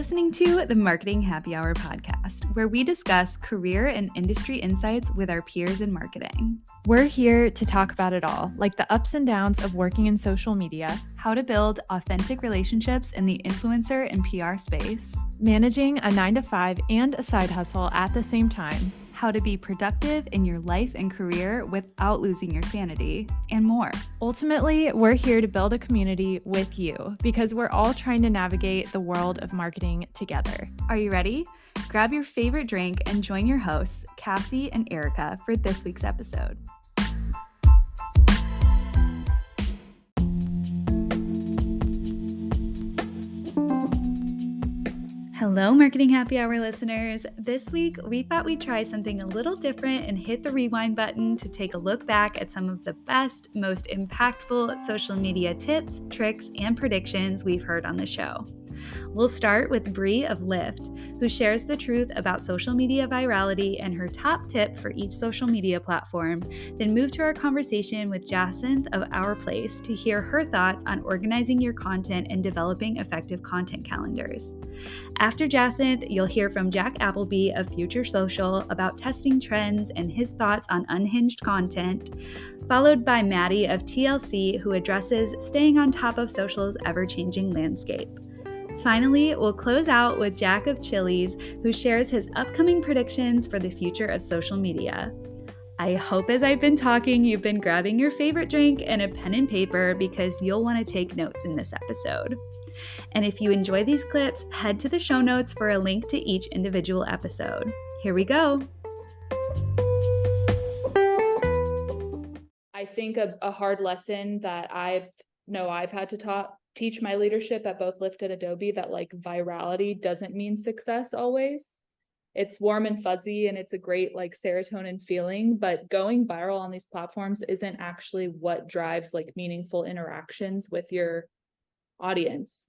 listening to the Marketing Happy Hour podcast, where we discuss career and industry insights with our peers in marketing. We're here to talk about it all, like the ups and downs of working in social media, how to build authentic relationships in the influencer and PR space, managing a 9-to-5 and a side hustle at the same time, how to be productive in your life and career without losing your sanity, and more. Ultimately, we're here to build a community with you because we're all trying to navigate the world of marketing together. Are you ready? Grab your favorite drink and join your hosts, Cassie and Erica, for this week's episode. Hello, Marketing Happy Hour listeners. This week, we thought we'd try something a little different and hit the rewind button to take a look back at some of the best, most impactful social media tips, tricks, and predictions we've heard on the show. We'll start with Bri of Lyft, who shares the truth about social media virality and her top tip for each social media platform, then move to our conversation with Jacynth of Our Place to hear her thoughts on organizing your content and developing effective content calendars. After Jacynth, you'll hear from Jack Appleby of Future Social about testing trends and his thoughts on unhinged content, followed by Maddie of TLC, who addresses staying on top of social's ever-changing landscape. Finally, we'll close out with Jack of Chili's, who shares his upcoming predictions for the future of social media. I hope as I've been talking, you've been grabbing your favorite drink and a pen and paper because you'll want to take notes in this episode. And if you enjoy these clips, head to the show notes for a link to each individual episode. Here we go. I think a hard lesson that I've had to teach my leadership at both Lyft and Adobe that like virality doesn't mean success always. It's warm and fuzzy and it's a great like serotonin feeling, but going viral on these platforms isn't actually what drives like meaningful interactions with your audience.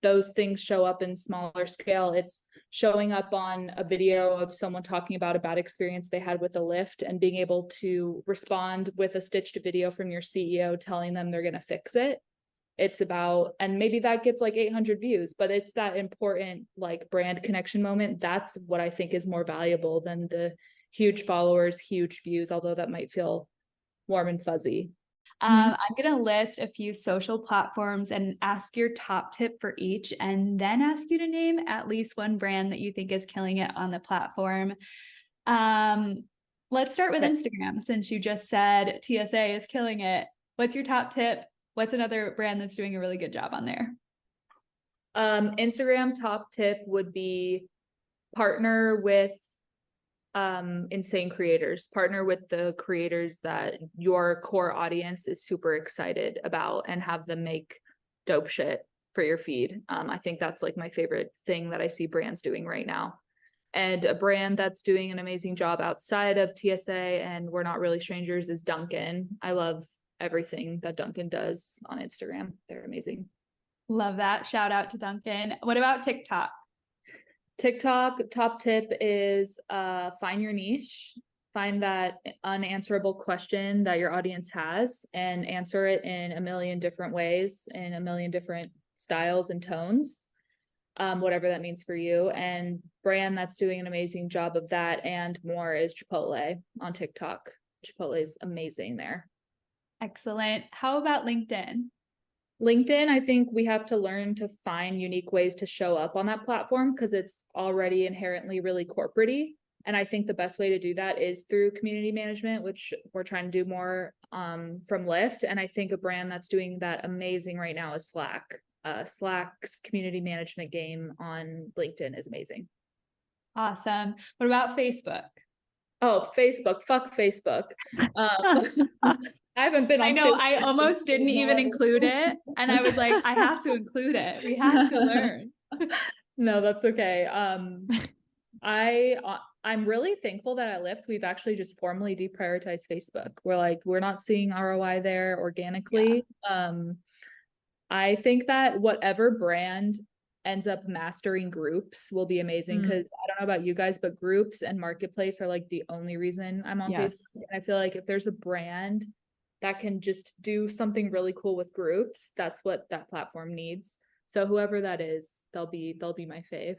Those things show up in smaller scale. It's showing up on a video of someone talking about a bad experience they had with a Lyft and being able to respond with a stitched video from your CEO telling them they're going to fix it. It's about, and maybe that gets like 800 views, but it's that important like brand connection moment. That's what I think is more valuable than the huge followers, huge views, although that might feel warm and fuzzy. I'm going to list a few social platforms and ask your top tip for each, and then ask you to name at least one brand that you think is killing it on the platform. Let's start with Instagram, since you just said TSA is killing it. What's your top tip? What's another brand that's doing a really good job on there? Instagram top tip would be partner with insane creators. Partner with the creators that your core audience is super excited about and have them make dope shit for your feed. I think that's like my favorite thing that I see brands doing right now. And a brand that's doing an amazing job outside of TSA and we're not really strangers is Dunkin'. I love everything that Dunkin' does on Instagram. They're amazing. Love that. Shout out to Dunkin'. What about TikTok? TikTok top tip is find your niche, find that unanswerable question that your audience has and answer it in a million different ways, in a million different styles and tones, whatever that means for you. And brand that's doing an amazing job of that and more is Chipotle on TikTok. Chipotle is amazing there. Excellent. How about LinkedIn? LinkedIn, I think we have to learn to find unique ways to show up on that platform because it's already inherently really corporate-y. And I think the best way to do that is through community management, which we're trying to do more from Lyft. And I think a brand that's doing that amazing right now is Slack. Slack's community management game on LinkedIn is amazing. Awesome. What about Facebook? Oh, Facebook. Fuck Facebook. I haven't been on I know, Facebook I almost didn't even include it. And I was like, I have to include it. We have to learn. No, that's okay. I'm really thankful that at Lyft, we've actually just formally deprioritized Facebook. We're not seeing ROI there organically. Yeah. I think that whatever brand ends up mastering groups will be amazing because I don't know about you guys, but groups and marketplace are like the only reason I'm on Facebook. And I feel like if there's a brand that can just do something really cool with groups, that's what that platform needs. So whoever that is, they'll be my fave.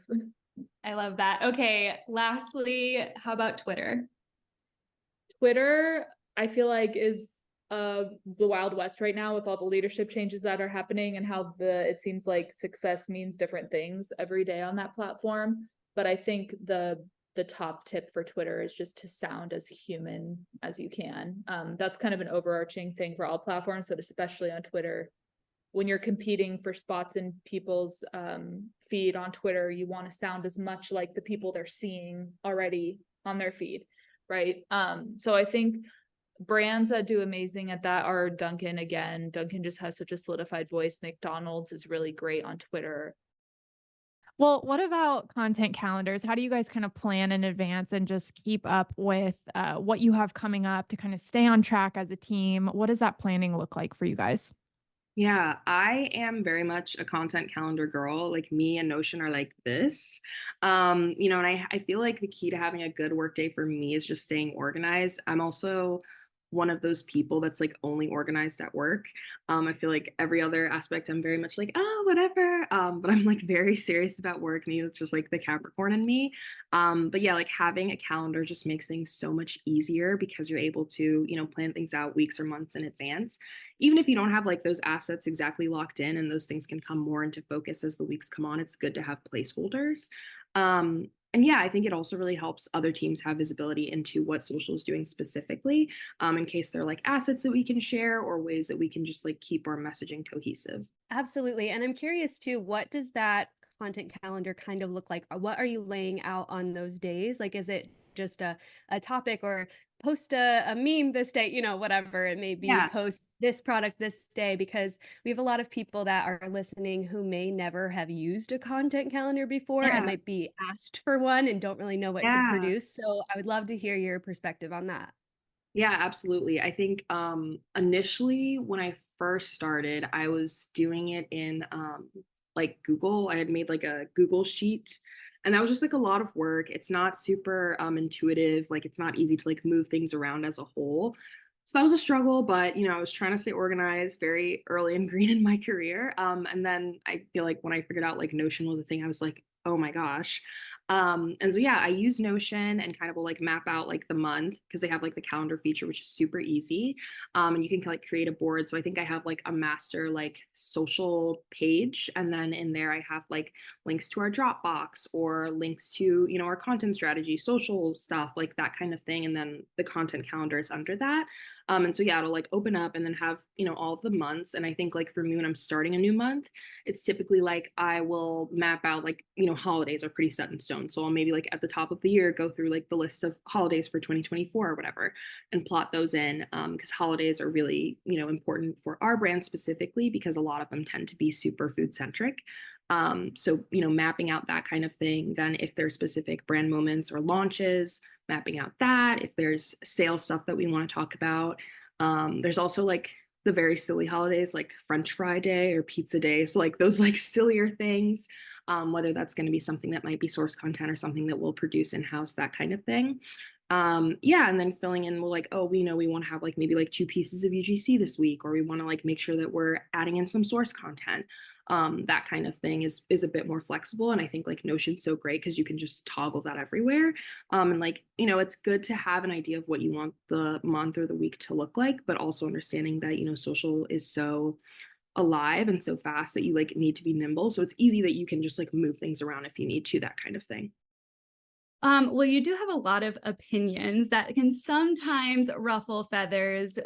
I love that. Okay, lastly, how about Twitter? Twitter, I feel like is the Wild West right now with all the leadership changes that are happening and how it seems like success means different things every day on that platform. But I think the top tip for Twitter is just to sound as human as you can. That's kind of an overarching thing for all platforms, but especially on Twitter. When you're competing for spots in people's feed on Twitter, you want to sound as much like the people they're seeing already on their feed, right? So I think brands that do amazing at that are Dunkin'. Again, Dunkin' just has such a solidified voice. McDonald's is really great on Twitter. Well, what about content calendars? How do you guys kind of plan in advance and just keep up with what you have coming up to kind of stay on track as a team? What does that planning look like for you guys? Yeah, I am very much a content calendar girl. Like me and Notion are like this. And I feel like the key to having a good work day for me is just staying organized. I'm also one of those people that's like only organized at work. I feel like every other aspect I'm very much like, oh, whatever. But I'm like very serious about work. Maybe it's just like the Capricorn in me. But yeah, like having a calendar just makes things so much easier because you're able to, plan things out weeks or months in advance. Even if you don't have like those assets exactly locked in and those things can come more into focus as the weeks come on, it's good to have placeholders. And yeah, I think it also really helps other teams have visibility into what social is doing specifically, in case they're like assets that we can share or ways that we can just like keep our messaging cohesive. Absolutely. And I'm curious too, what does that content calendar kind of look like? What are you laying out on those days? Like, is it just a topic or post a meme this day, whatever it may be, Yeah. post this product this day? Because we have a lot of people that are listening who may never have used a content calendar before and Yeah. might be asked for one and don't really know what to Yeah. produce. So I would love to hear your perspective on that. Yeah, absolutely. I think initially when I first started, I was doing it in like Google. I had made like a Google sheet and that was just like a lot of work. It's not super intuitive, like it's not easy to like move things around as a whole. So that was a struggle, but I was trying to stay organized very early and green in my career. And then I feel like when I figured out like Notion was a thing, I was like, oh my gosh. And so yeah, I use Notion and kind of will like map out like the month because they have like the calendar feature, which is super easy. And you can like create a board. So I think I have like a master like social page. And then in there I have like links to our Dropbox or links to, our content strategy, social stuff, like that kind of thing. And then the content calendar is under that. And so yeah, it'll like open up and then have, all of the months. And I think like for me, when I'm starting a new month, it's typically like I will map out like, holidays are pretty set in stone. So I'll maybe like at the top of the year, go through like the list of holidays for 2024 or whatever and plot those in because holidays are really, important for our brand specifically because a lot of them tend to be super food centric. So, mapping out that kind of thing. Then if there's specific brand moments or launches, mapping out that. If there's sales stuff that we want to talk about. There's also like the very silly holidays like French Fry Day or Pizza Day. So like those like sillier things, whether that's going to be something that might be source content or something that we'll produce in-house, that kind of thing. Yeah, and then filling in, we'll like, oh, we know we want to have like maybe like 2 pieces of UGC this week, or we want to like make sure that we're adding in some source content. That kind of thing is a bit more flexible. And I think like Notion's so great because you can just toggle that everywhere. And like, it's good to have an idea of what you want the month or the week to look like, but also understanding that, social is so alive and so fast that you like need to be nimble. So it's easy that you can just like move things around if you need to, that kind of thing. Well, you do have a lot of opinions that can sometimes ruffle feathers.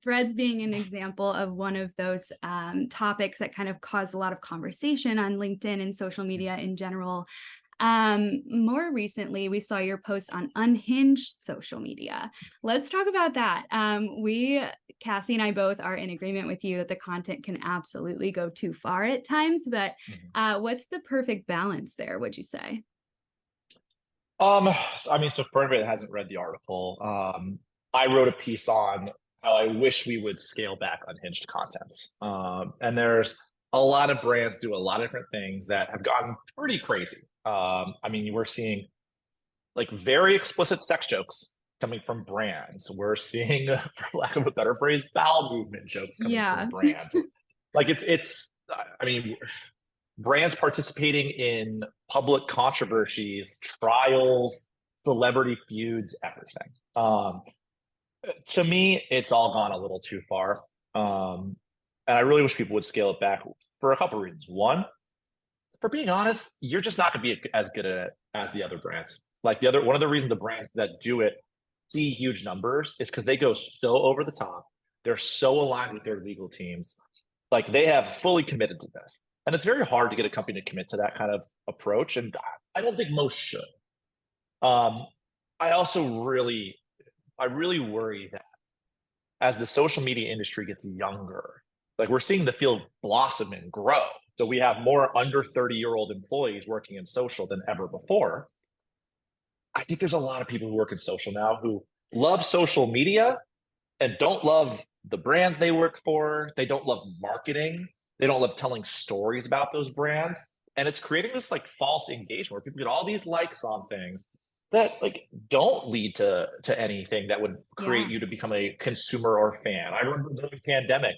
Threads being an example of one of those topics that kind of cause a lot of conversation on LinkedIn and social media in general. More recently, we saw your post on unhinged social media. Let's talk about that. Cassie and I both are in agreement with you that the content can absolutely go too far at times, but what's the perfect balance there, would you say? So for anybody that hasn't read the article, I wrote a piece on how I wish we would scale back unhinged content. And there's a lot of brands do a lot of different things that have gotten pretty crazy. We're seeing like very explicit sex jokes coming from brands. We're seeing, for lack of a better phrase, bowel movement jokes coming from brands. Like brands participating in public controversies, trials, celebrity feuds, everything. To me, it's all gone a little too far. And I really wish people would scale it back for a couple of reasons. One, for being honest, you're just not going to be as good at it as the other brands. Like one of the reasons the brands that do it see huge numbers is because they go so over the top. They're so aligned with their legal teams. Like they have fully committed to this. And it's very hard to get a company to commit to that kind of approach. And I don't think most should. I also really worry that as the social media industry gets younger, like we're seeing the field blossom and grow. So we have more under 30-year-old employees working in social than ever before. I think there's a lot of people who work in social now who love social media and don't love the brands they work for. They don't love marketing. They don't love telling stories about those brands. And it's creating this like false engagement where people get all these likes on things that like don't lead to anything that would create you to become a consumer or fan. I remember during the pandemic,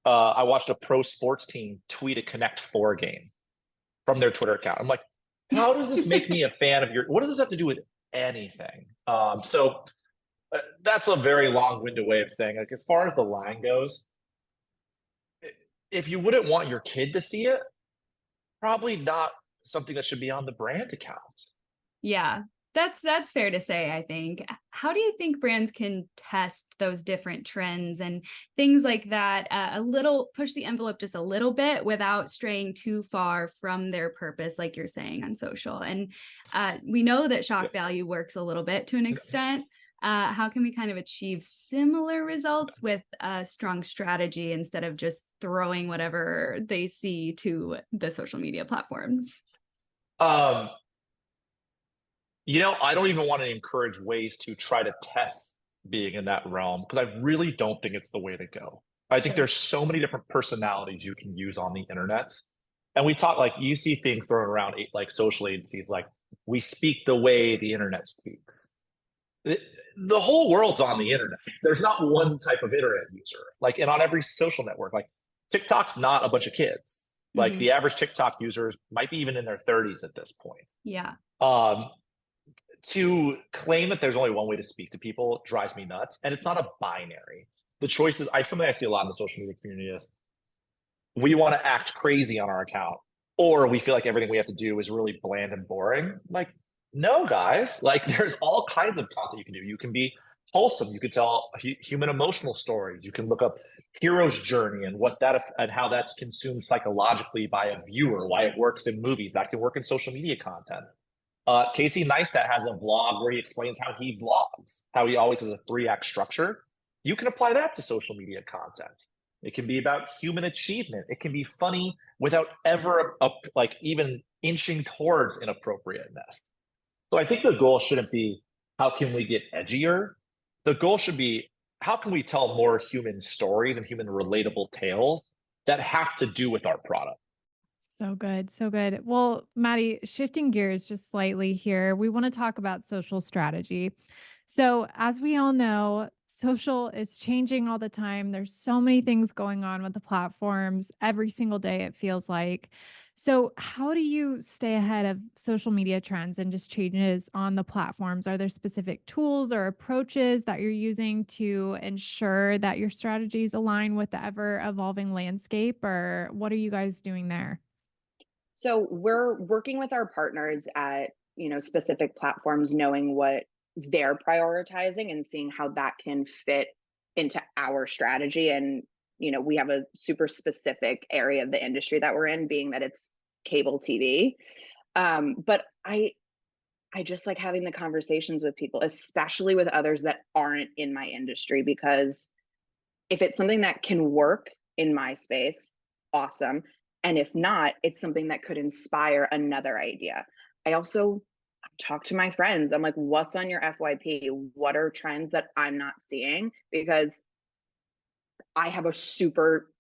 I watched a pro sports team tweet a Connect 4 game from their Twitter account. I'm like, how does this make me a fan of what does this have to do with anything? So that's a very long-winded way of saying, like, as far as the line goes, if you wouldn't want your kid to see it, probably not something that should be on the brand accounts. Yeah, that's fair to say, I think. How do you think brands can test those different trends and things like that, push the envelope just a little bit without straying too far from their purpose, like you're saying on social? And we know that shock value works a little bit to an extent. How can we kind of achieve similar results with a strong strategy instead of just throwing whatever they see to the social media platforms? I don't even want to encourage ways to try to test being in that realm because I really don't think it's the way to go. I think there's so many different personalities you can use on the internet. And we talk like you see things thrown around like social agencies, like we speak the way the internet speaks. The whole world's on the internet. There's not one type of internet user. Like, and on every social network, like TikTok's not a bunch of kids. Like the average TikTok users might be even in their 30s at this point. Yeah. To claim that there's only one way to speak to people drives me nuts. And it's not a binary. The choices, something I see a lot in the social media community is we want to act crazy on our account, or we feel like everything we have to do is really bland and boring. Like, no, guys, like there's all kinds of content you can do. You can be wholesome. You can tell human emotional stories. You can look up hero's journey and and how that's consumed psychologically by a viewer, why it works in movies. That can work in social media content. Casey Neistat has a vlog where he explains how he vlogs, how he always has a 3-act structure. You can apply that to social media content. It can be about human achievement. It can be funny without ever even inching towards inappropriateness. So I think the goal shouldn't be how can we get edgier? The goal should be how can we tell more human stories and human relatable tales that have to do with our product? So good. So good. Well, Maddie, shifting gears just slightly here, we want to talk about social strategy. So, as we all know, social is changing all the time. There's so many things going on with the platforms every single day, it feels like. So, how do you stay ahead of social media trends and just changes on the platforms? Are there specific tools or approaches that you're using to ensure that your strategies align with the ever evolving landscape, or what are you guys doing there? So we're working with our partners at, specific platforms, knowing what they're prioritizing and seeing how that can fit into our strategy. And, we have a super specific area of the industry that we're in, being that it's cable TV. But I just like having the conversations with people, especially with others that aren't in my industry, because if it's something that can work in my space, awesome. And if not, it's something that could inspire another idea. I also talk to my friends. I'm like, what's on your FYP? What are trends that I'm not seeing? Because I have a super,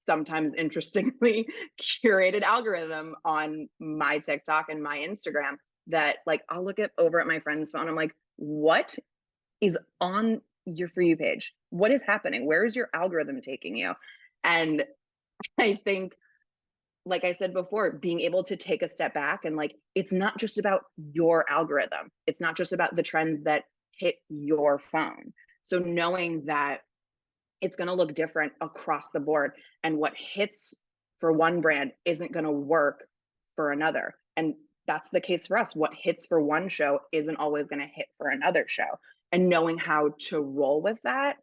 sometimes interestingly curated algorithm on my TikTok and my Instagram that like, I'll look over at my friend's phone. I'm like, what is on your For You page? What is happening? Where is your algorithm taking you? And I think like I said before, being able to take a step back and like, it's not just about your algorithm. It's not just about the trends that hit your phone. So knowing that it's going to look different across the board, and what hits for one brand isn't going to work for another. And that's the case for us. What hits for one show isn't always going to hit for another show. And knowing how to roll with that,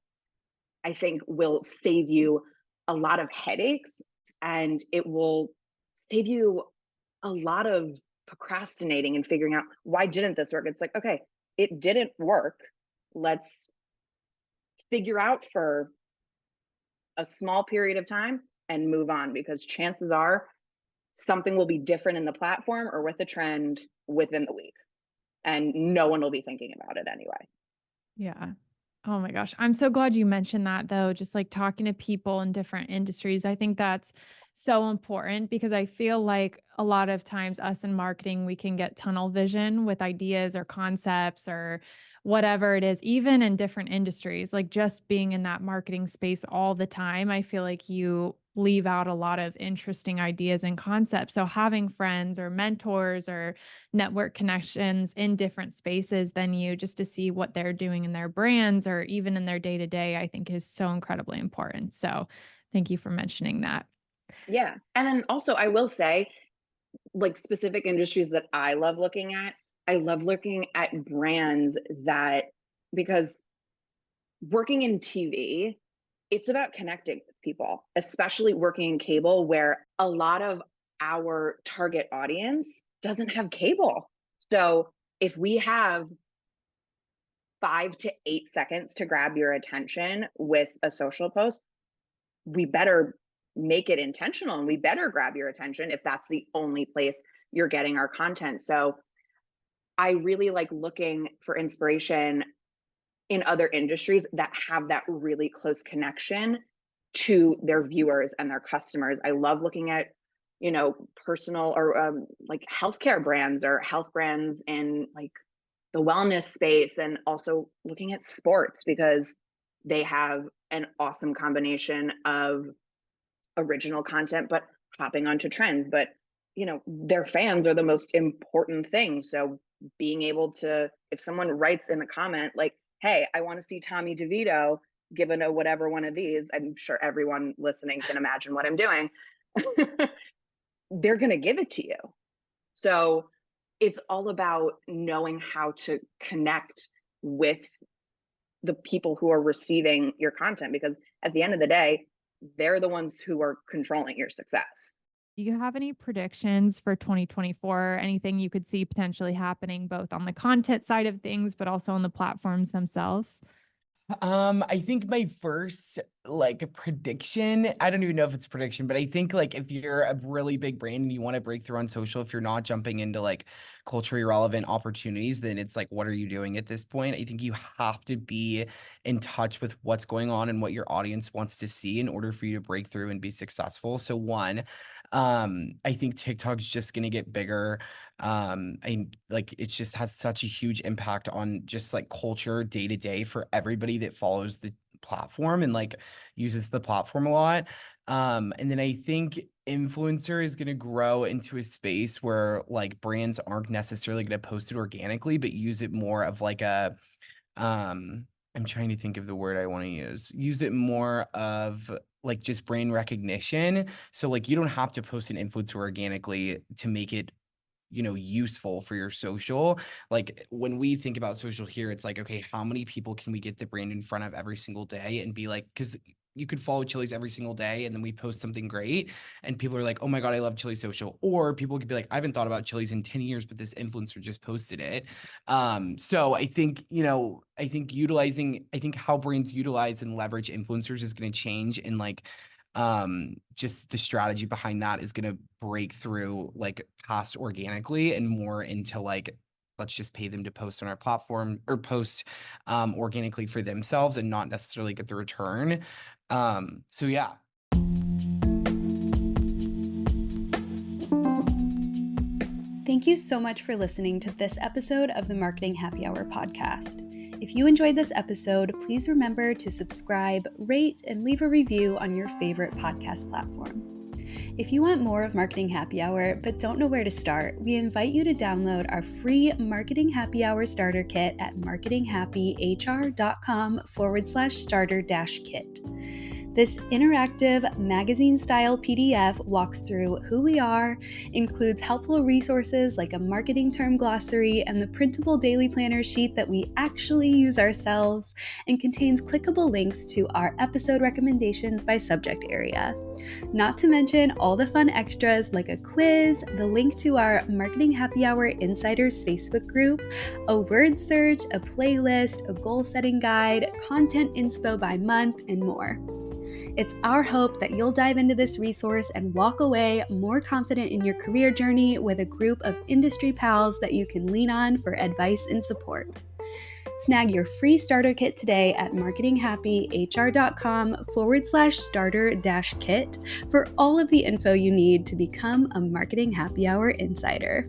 I think will save you a lot of headaches, and it will save you a lot of procrastinating and figuring out, why didn't this work? It's like, okay, it didn't work. Let's figure out for a small period of time and move on, because chances are something will be different in the platform or with the trend within the week, and no one will be thinking about it anyway. Yeah. Oh my gosh. I'm so glad you mentioned that though. Just like talking to people in different industries. I think that's so important because I feel like a lot of times us in marketing, we can get tunnel vision with ideas or concepts or whatever it is, even in different industries, like just being in that marketing space all the time. I feel like you leave out a lot of interesting ideas and concepts. So having friends or mentors or network connections in different spaces than you, just to see what they're doing in their brands or even in their day to day, I think is so incredibly important. So thank you for mentioning that. Yeah. And then also, I will say, like, specific industries that I love looking at brands that, because working in TV, it's about connecting with people, especially working in cable, where a lot of our target audience doesn't have cable. So if we have 5 to 8 seconds to grab your attention with a social post, we better make it intentional, and we better grab your attention if that's the only place you're getting our content. So I really like looking for inspiration in other industries that have that really close connection to their viewers and their customers. I love looking at, personal or like healthcare brands or health brands in like the wellness space, and also looking at sports because they have an awesome combination of original content, but hopping onto trends. But, their fans are the most important thing. So being able to, if someone writes in the comment, like, hey, I want to see Tommy DeVito given a whatever one of these, I'm sure everyone listening can imagine what I'm doing. They're going to give it to you. So it's all about knowing how to connect with the people who are receiving your content, because at the end of the day, they're the ones who are controlling your success. Do you have any predictions for 2024? Anything you could see potentially happening both on the content side of things, but also on the platforms themselves? I think my first like prediction, I don't even know if it's prediction, but I think like if you're a really big brand and you want to break through on social, if you're not jumping into like culturally relevant opportunities, then it's like, what are you doing at this point? I think you have to be in touch with what's going on and what your audience wants to see in order for you to break through and be successful. So one, I think TikTok's just going to get bigger. I like it just has such a huge impact on just like culture day to day for everybody that follows the platform and like uses the platform a lot. And then I think influencer is going to grow into a space where like brands aren't necessarily going to post it organically, but use it more of like a, I'm trying to think of the word I want to use it more of like just brand recognition. So like you don't have to post an influencer organically to make it useful for your social. Like when we think about social here, it's like, okay, how many people can we get the brand in front of every single day and be like, because you could follow Chili's every single day and then we post something great and people are like, oh my God, I love Chili social. Or people could be like, I haven't thought about Chili's in 10 years, but this influencer just posted it. So I think, I think how brands utilize and leverage influencers is going to change, and like, just the strategy behind that is going to break through like past organically and more into like, let's just pay them to post on our platform or post organically for themselves and not necessarily get the return. So yeah. Thank you so much for listening to this episode of the Marketing Happy Hour podcast. If you enjoyed this episode, please remember to subscribe, rate, and leave a review on your favorite podcast platform. If you want more of Marketing Happy Hour but don't know where to start, we invite you to download our free Marketing Happy Hour starter kit at marketinghappyhr.com/starter-kit. This interactive magazine-style PDF walks through who we are, includes helpful resources like a marketing term glossary and the printable daily planner sheet that we actually use ourselves, and contains clickable links to our episode recommendations by subject area. Not to mention all the fun extras like a quiz, the link to our Marketing Happy Hour Insiders Facebook group, a word search, a playlist, a goal-setting guide, content inspo by month, and more. It's our hope that you'll dive into this resource and walk away more confident in your career journey with a group of industry pals that you can lean on for advice and support. Snag your free starter kit today at marketinghappyhr.com/starter-kit for all of the info you need to become a Marketing Happy Hour insider.